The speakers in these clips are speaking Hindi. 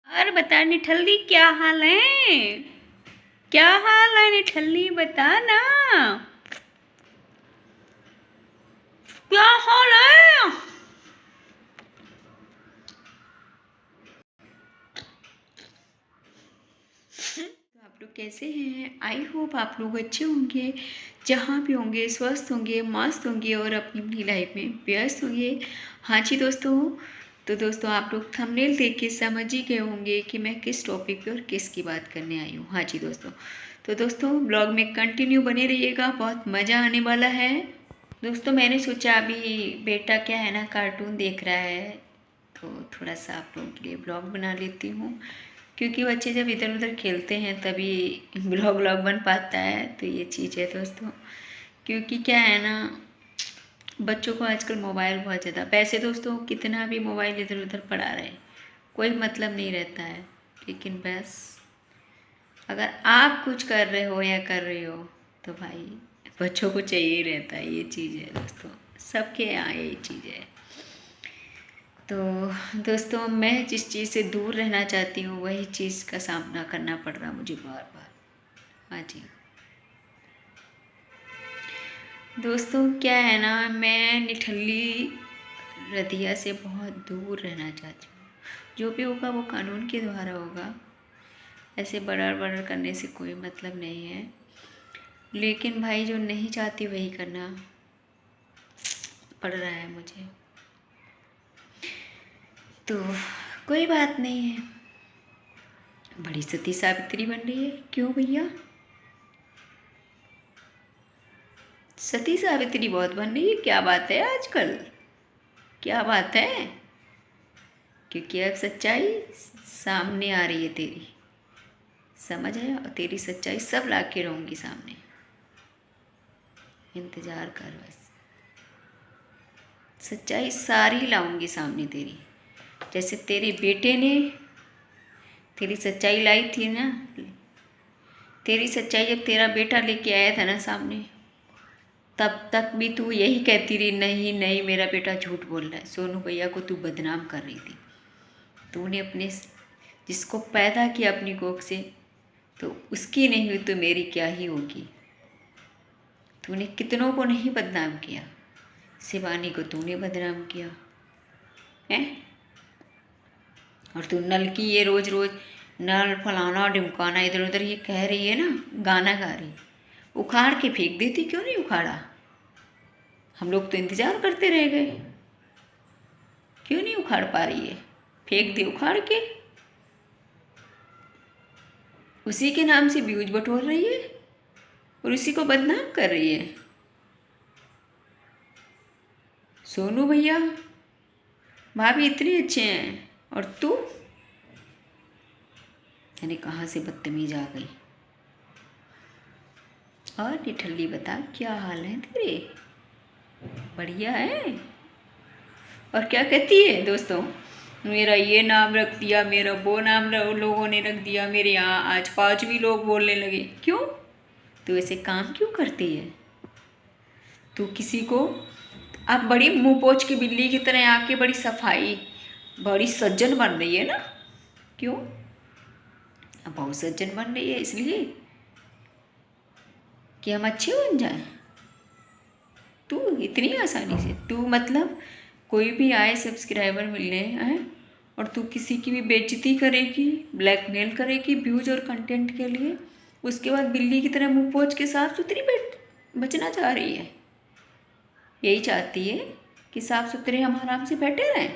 और बता निठल्ली, क्या हाल है? क्या हाल है निठल्ली, बता ना। क्या हाल है? तो आप लोग कैसे हैं? आई होप आप लोग अच्छे होंगे, जहाँ भी होंगे स्वस्थ होंगे, मस्त होंगे और अपनी अपनी लाइफ में व्यस्त होंगे। हाँ जी दोस्तों, तो दोस्तों आप लोग थंबनेल देख के समझ ही गए होंगे कि मैं किस टॉपिक पे और किसकी बात करने आई हूँ। हाँ जी दोस्तों, तो दोस्तों ब्लॉग में कंटिन्यू बने रहिएगा, बहुत मज़ा आने वाला है। दोस्तों मैंने सोचा अभी बेटा क्या है ना कार्टून देख रहा है, तो थोड़ा सा आप लोगों के लिए ब्लॉग बना लेती हूँ, क्योंकि बच्चे जब इधर उधर खेलते हैं तभी ब्लॉग बन पाता है। तो ये चीज़ है दोस्तों, क्योंकि क्या है ना, बच्चों को आजकल मोबाइल बहुत ज़्यादा, वैसे दोस्तों कितना भी मोबाइल इधर उधर पड़ा रहे कोई मतलब नहीं रहता है, लेकिन बस अगर आप कुछ कर रहे हो या कर रही हो तो भाई बच्चों को चाहिए ही रहता है। ये चीज़ है दोस्तों, सबके यहाँ यही चीज़ है। तो दोस्तों मैं जिस चीज़ से दूर रहना चाहती हूँ वही चीज़ का सामना करना पड़ रहा मुझे बार बार। हाँ जी दोस्तों, क्या है ना, मैं निठल्ली रतिया से बहुत दूर रहना चाहती हूँ। जो भी होगा वो कानून के द्वारा होगा, ऐसे बड़र बड़र करने से कोई मतलब नहीं है। लेकिन भाई जो नहीं चाहती वही करना पड़ रहा है मुझे, तो कोई बात नहीं है। बड़ी सती सावित्री बन रही है क्यों भैया? सती सावित्री बहुत बन रही है, क्या बात है आजकल, क्या बात है? क्योंकि अब सच्चाई सामने आ रही है तेरी, समझ आया? और तेरी सच्चाई सब ला के रहूँगी सामने, इंतज़ार कर बस। सच्चाई सारी लाऊंगी सामने तेरी, जैसे तेरे बेटे ने तेरी सच्चाई लाई थी ना। तेरी सच्चाई जब तेरा बेटा लेके आया था ना सामने, तब तक भी तू यही कहती रही, नहीं नहीं मेरा बेटा झूठ बोल रहा है। सोनू भैया को तू बदनाम कर रही थी। तूने अपने जिसको पैदा किया अपनी कोख से, तो उसकी नहीं हुई तो मेरी क्या ही होगी। तूने कितनों को नहीं बदनाम किया, शिवानी को तूने बदनाम किया है। और तू नल की ये रोज रोज नल फलाना ढिमकाना इधर उधर ये कह रही है ना, गाना गा रही, उखाड़ के फेंक देती, क्यों नहीं उखाड़ा? हम लोग तो इंतजार करते रह गए, क्यों नहीं उखाड़ पा रही है? फेंक दे उखाड़ के। उसी के नाम से व्यूज बटोर रही है और उसी को बदनाम कर रही है। सोनू भैया भाभी इतने अच्छे हैं और तू यानी कहाँ से बदतमीज आ गई। और निठल्ली बता क्या हाल है तेरे? बढ़िया है? और क्या कहती है दोस्तों, मेरा ये नाम रख दिया, मेरा वो नाम लोगों ने रख दिया, मेरे यहाँ आज 5 भी लोग बोलने लगे। क्यों? तू ऐसे काम क्यों करती है? तू किसी को अब बड़ी मुंह पोछ के बिल्ली की तरह आके बड़ी सफाई, बड़ी सज्जन बन रही है ना। क्यों? अब बहुत सज्जन बन रही है इसलिए कि हम अच्छे बन जाएं। तू इतनी आसानी से, तू मतलब कोई भी आए सब्सक्राइबर मिलने आए और तू किसी की भी बेइज्जती करेगी, ब्लैकमेल करेगी व्यूज और कंटेंट के लिए, उसके बाद बिल्ली की तरह मुंह पोछ के साफ सुथरी बचना चाह रही है। यही चाहती है कि साफ सुथरे हम आराम से बैठे रहें।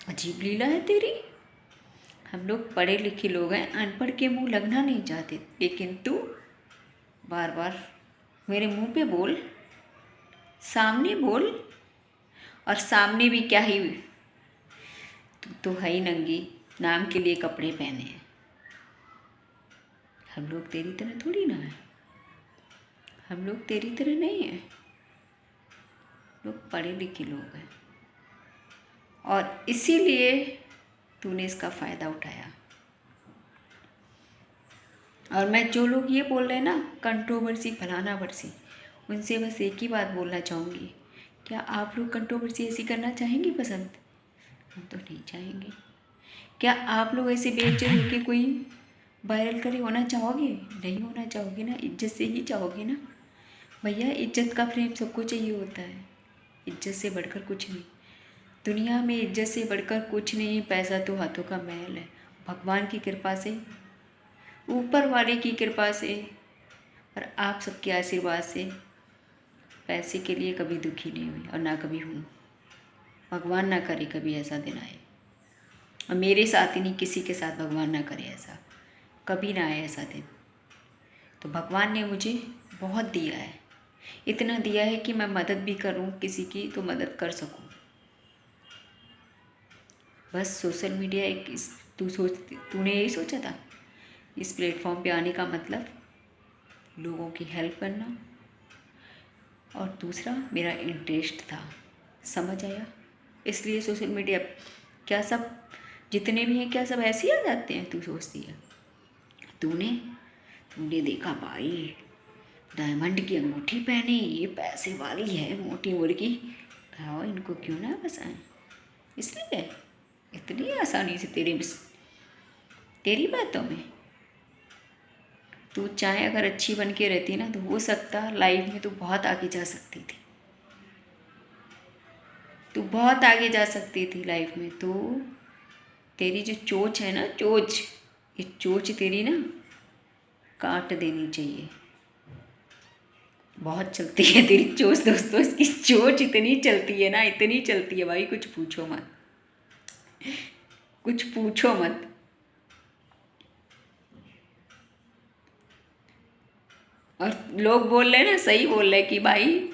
अजीब लीला है तेरी। हम लोग पढ़े लिखे लोग हैं, अनपढ़ के मुंह लगना नहीं चाहते, लेकिन तू बार बार मेरे मुंह पे बोल, सामने बोल। और सामने भी क्या ही, तू तो है ही नंगी, नाम के लिए कपड़े पहने हैं। हम लोग तेरी तरह थोड़ी ना है, हम लोग तेरी तरह नहीं है, लोग पढ़े लिखे लोग हैं। और इसीलिए तूने इसका फ़ायदा उठाया। और मैं जो लोग ये बोल रहे हैं ना कंट्रोवर्सी फलाना वर्सी, उनसे बस एक ही बात बोलना चाहूँगी, क्या आप लोग कंट्रोवर्सी ऐसी करना चाहेंगे पसंद? हम तो नहीं चाहेंगे। क्या आप लोग ऐसे बेइज्जत होके कोई वायरल करे होना चाहोगे? नहीं होना चाहोगे ना, इज्जत से ही चाहोगे ना। भैया इज्जत का प्रेम सबको चाहिए होता है, इज्जत से बढ़कर कुछ नहीं। दुनिया में इज्जत से बढ़कर कुछ नहीं है। पैसा तो हाथों का मैल है। भगवान की कृपा से, ऊपर वाले की कृपा से और आप सबके आशीर्वाद से पैसे के लिए कभी दुखी नहीं हुई और ना कभी हूँ। भगवान ना करे कभी ऐसा दिन आए, और मेरे साथ ही नहीं, किसी के साथ भगवान ना करे ऐसा, कभी ना आए ऐसा दिन। तो भगवान ने मुझे बहुत दिया है, इतना दिया है कि मैं मदद भी करूं किसी की तो मदद कर सकूं। बस सोशल मीडिया एक तूने यही सोचा था इस प्लेटफॉर्म पे आने का मतलब लोगों की हेल्प करना, और दूसरा मेरा इंटरेस्ट था, समझ आया। इसलिए सोशल मीडिया क्या सब जितने भी हैं क्या सब ऐसे ही आ जाते हैं? तू सोचती है तूने तूने देखा भाई डायमंड की अंगूठी पहनी, ये पैसे वाली है मोटी मुर्गी, आओ इनको क्यों ना फंसाएं। इसलिए इतनी आसानी से तेरी बातों में तू चाहे अगर अच्छी बन के रहती ना तो हो सकता लाइफ में तू बहुत आगे जा सकती थी, तू बहुत आगे जा सकती थी लाइफ में। तो तेरी जो चोच है ना, ये चोच तेरी ना काट देनी चाहिए। बहुत चलती है तेरी चोच दोस्तों, इसकी चोच इतनी चलती है ना, इतनी चलती है भाई, कुछ पूछो मत, कुछ पूछो मत। और लोग बोल रहे हैं ना, सही बोल रहे हैं कि भाई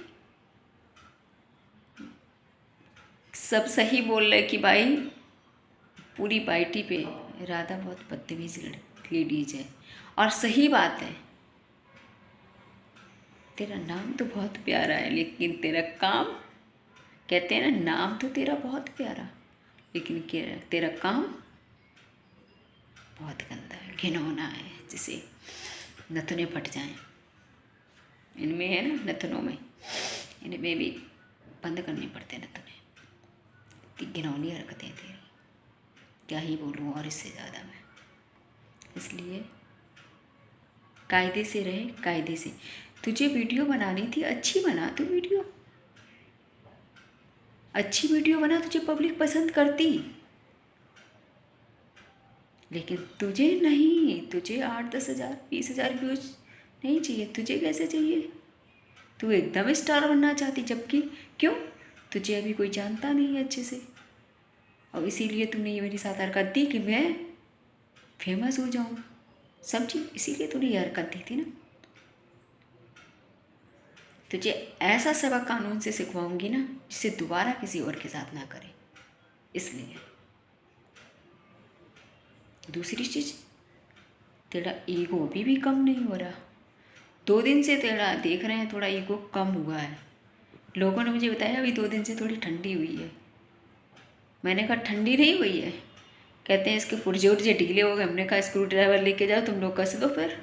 सब सही बोल रहे हैं कि भाई पूरी पार्टी पे राधा बहुत बदतमीज लेडीज है। और सही बात है, तेरा नाम तो बहुत प्यारा है लेकिन तेरा काम, कहते हैं ना नाम तो तेरा बहुत प्यारा लेकिन तेरा काम बहुत गंदा है, घिनौना है, जिसे नथुने फट जाएं। इनमें है ना, नथनों में, इनमें भी बंद करने पड़ते हैं नथुने। इतनी घिनौनी हरकतें तेरी, क्या ही बोलूँ और इससे ज़्यादा मैं। इसलिए कायदे से रहे, कायदे से। तुझे वीडियो बनानी थी, अच्छी बना तू वीडियो, अच्छी वीडियो बना, तुझे पब्लिक पसंद करती। लेकिन तुझे नहीं, तुझे 8-10 हज़ार 20 हज़ार व्यूज नहीं चाहिए। तुझे कैसे चाहिए? तू एकदम स्टार बनना चाहती, जबकि क्यों? तुझे अभी कोई जानता नहीं है अच्छे से, और इसीलिए तूने ये मेरे साथ हरकत दी कि मैं फेमस हो जाऊँ, समझी? इसीलिए तूने ये हरकत दी थी ना। तुझे ऐसा सबक कानून से सिखवाऊंगी ना जिससे दोबारा किसी और के साथ ना करे। इसलिए दूसरी चीज़, तेरा ईगो अभी भी कम नहीं हो रहा। 2 दिन से तेरा देख रहे हैं थोड़ा ईगो कम हुआ है। लोगों ने मुझे बताया अभी 2 दिन से थोड़ी ठंडी हुई है। मैंने कहा ठंडी नहीं हुई है, कहते हैं इसके पुर्जे उर्जे ढीले हो गए। हमने कहा स्क्रू ड्राइवर लेके जाओ, तुम लोग कस दो फिर।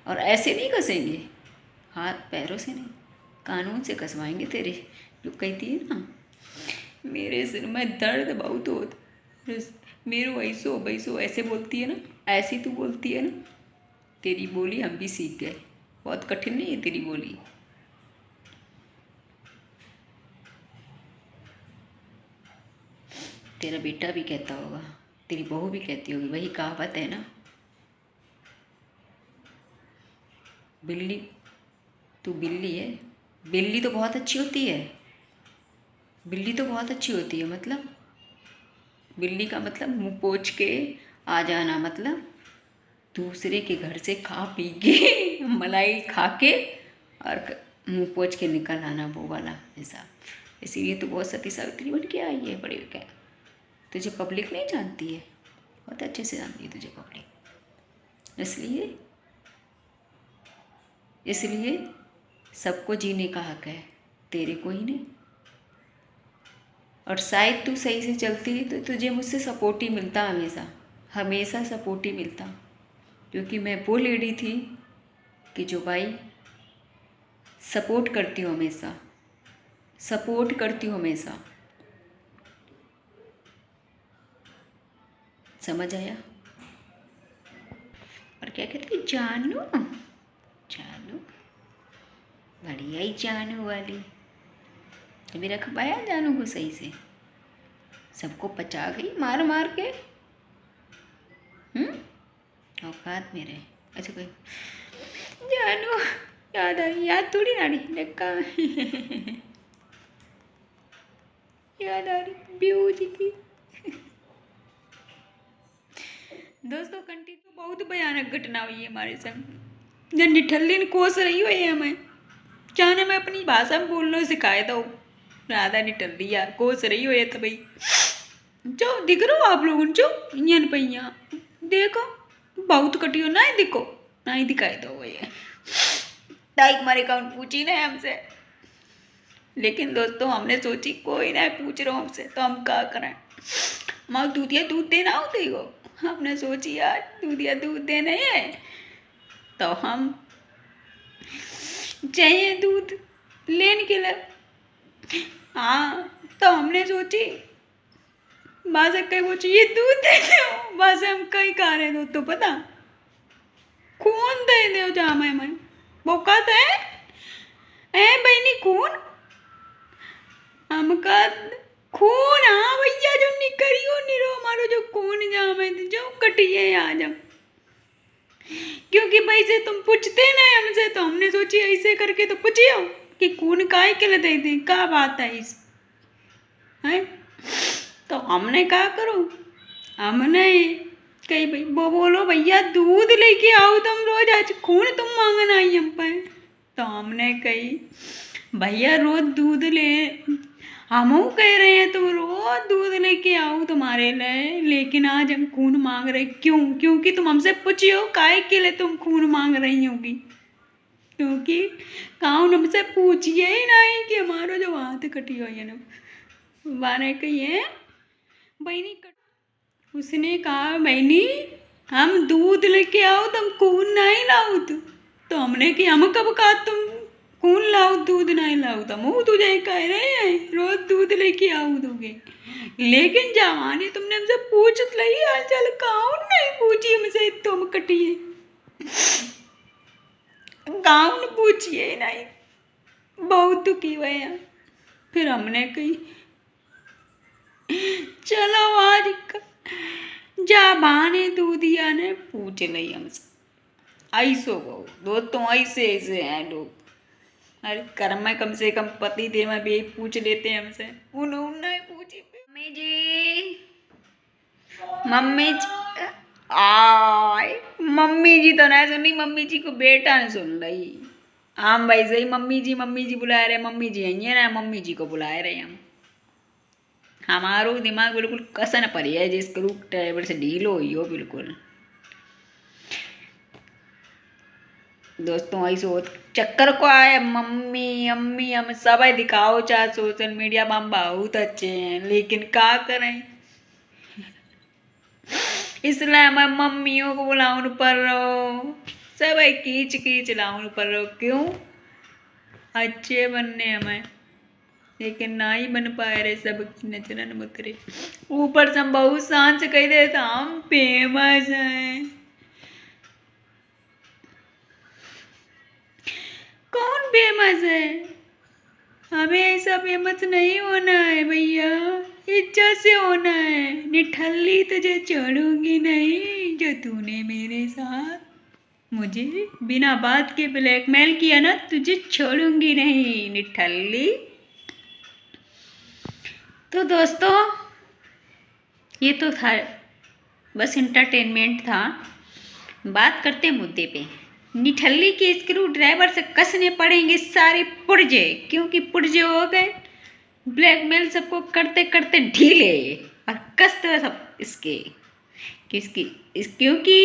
और ऐसे नहीं कसेंगे, हाथ पैरों से नहीं, कानून से कसवाएंगे तेरे। जो कहती है ना मेरे सिर में दर्द बहुत होता, मेरे ऐसो बैसो ऐसे बोलती है ना, ऐसी तू बोलती है ना। तेरी बोली हम भी सीख गए, बहुत कठिन नहीं है तेरी बोली। तेरा बेटा भी कहता होगा, तेरी बहू भी कहती होगी, वही कहावत है ना, बिल्ली तू बिल्ली है। बिल्ली तो बहुत अच्छी होती है, बिल्ली तो बहुत अच्छी होती है, मतलब बिल्ली का मतलब मुंह पोछ के आ जाना, मतलब दूसरे के घर से खा पी के मलाई खा के और मुंह पोछ के निकल आना, वो वाला हिसाब। इसीलिए तो बहुत सती सावित्री बन के आई है बड़े क्या। तुझे पब्लिक नहीं जानती है, बहुत अच्छे से जानती है तुझे पब्लिक। इसलिए इसलिए सबको जीने का हक है, तेरे को ही नहीं। और शायद तू सही से चलती तो तुझे मुझसे सपोर्ट ही मिलता, हमेशा हमेशा सपोर्ट ही मिलता, क्योंकि मैं वो लेडी थी कि जो भाई सपोर्ट करती हूँ हमेशा, सपोर्ट करती हूँ हमेशा। समझ आया? और क्या कहती जानू, जानू बढ़िया ही जानू वाली। अभी रख पाया जानू को सही से, सबको पचा गई मार मार के। औकात में रहे। अच्छा कोई जानू याद आई, याद थोड़ी ना रही लक्का याद आ रही ब्यू जी की। दोस्तों कंटी तो बहुत भयानक घटना हुई है हमारे संग। जब निठल्ली ने कोस रही हो है हमें, क्या ना मैं अपनी भाषा में बोलना सिखाए दो। राधा निठल्ली यार कोस रही हो तो भाई जो दिख रहा हो आप लोगों जो इन पैया देखो बहुत कटी हो ना ही दिखो ना ही दिखाई दो ये ताइक मारे काउंट पूछी ना हमसे। लेकिन दोस्तों हमने सोची कोई ना पूछ रहा हमसे तो हम क्या करें, हमारा दूधिया दूध देना होते ही हो। हमने सोची यार दूधिया दूध देना है तो हम चाहिए दूध लेने के लिए। हाँ तो हमने सोची बाजा कहीं पूछी ये दूध दे दो, बाजा हम कहीं खा रहे दूध तो पता खून दे दो जा मैं बोकत है बहनी खून हमका खून। हाँ भैया जो निकरियो निरो हमारो जो खून जामे जो कटिए आ जाओ, क्योंकि भाई से तुम पूछते ना हमसे तो हमने सोची ऐसे करके तो पूछियो कि खून काय के लिए दे दें, क्या बात है इस है। तो हमने क्या करो, हमने कही भाई वो बोलो भैया दूध लेके आओ तुम रोज, आज खून तुम मांगना आई हम पे। तो हमने कही भैया रोज दूध ले, हम कह रहे हैं तुम रोज दूध लेके आओ तुम्हारे लिए, लेकिन आज हम खून मांग रहे क्यों, क्योंकि तुम हमसे पूछियो काय के लिए तुम खून मांग रही होगी, क्योंकि काउन हमसे पूछिए ही नहीं कि हमारा जो हाथ कटी हुई है ना बाने कही है बहनी कट। उसने कहा बहनी हम दूध लेके आओ तुम खून नहीं लाओ तो हमने कि हम कब कहा तुम खून लाओ दूध नहीं लाओ, तो मुँह तुझे कह रहे हैं रोज दूध लेके आओ दोगे, लेकिन जवानी तुमने हमसे पूछ ली हाल चाल कौन नहीं पूछी हमसे तुम कटिए गाँव ने पूछिए नहीं बहुत दुखी भैया। फिर हमने कही चलो आज जा बाने दूधिया ने पूछ ली हमसे ऐसो बहु दोस्तों ऐसे ऐसे हैं लोग। अरे कर्म में कम से कम पति देव में भी पूछ लेते हैं हमसे, उन्होंने पूछी मम्मी जी मम्मी जी आय मम्मी जी तो नहीं सुनी, मम्मी जी को बेटा ने सुन रही। हम भाई सही मम्मी जी बुला रहे, मम्मी जी आई है ना मम्मी जी को बुला रहे हम। हमारो दिमाग बिल्कुल कसन पड़ी है जिस स्क्रू ड्राइवर से डील हुई हो बिल्कुल। दोस्तों ऐसे चक्कर को आए मम्मी अम्मी हम सब दिखाओ चाहे सोशल मीडिया में हम बहुत अच्छे हैं, लेकिन क्या करें इसलिए हमें मम्मियों को बुलाने पर रहो, सब कीच कीच लाउन पर रहो, क्यों अच्छे बनने हमें, लेकिन ना ही बन पाए रहे सब नचरन मुतरे। ऊपर से हम बहुत शान से कह देते हम फेमस हैं। कौन फेमस है, हमें ऐसा फेमस नहीं होना है भैया, इज्जत से होना है। निठल्ली तुझे छोड़ूंगी नहीं जो तूने मेरे साथ मुझे बिना बात के ब्लैकमेल किया ना, तुझे छोड़ूंगी नहीं निठल्ली। तो दोस्तों ये तो था बस इंटरटेनमेंट था। बात करते हैं मुद्दे पे। निठल्ली के स्क्रू ड्राइवर से कसने पड़ेंगे सारे पुर्जे, क्योंकि पुर्जे हो गए ब्लैकमेल सबको करते करते ढीले और कसते सब इसके क्योंकि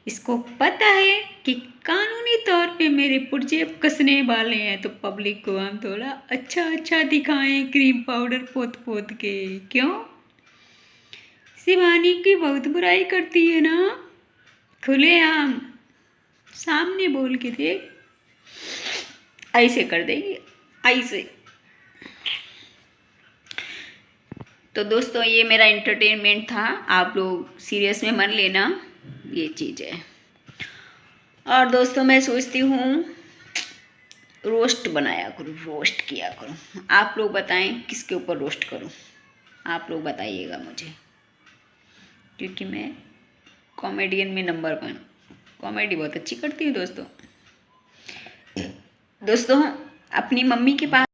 इसको पता है कि कानूनी तौर पे मेरे पुर्जे कसने वाले हैं, तो पब्लिक को हम थोड़ा अच्छा अच्छा दिखाएं क्रीम पाउडर पोत पोत के। क्यों शिवानी की बहुत बुराई करती है ना, खुलेआम सामने बोल के थे ऐसे कर देंगे ऐसे। तो दोस्तों ये मेरा एंटरटेनमेंट था, आप लोग सीरियस में मत लेना, ये चीज़ है। और दोस्तों मैं सोचती हूँ रोस्ट बनाया करूँ, रोस्ट किया करूँ। आप लोग बताएं किसके ऊपर रोस्ट करूँ, आप लोग बताइएगा मुझे, क्योंकि मैं कॉमेडियन में नंबर 1, कॉमेडी बहुत अच्छी करती हूँ दोस्तों। दोस्तों अपनी मम्मी के पास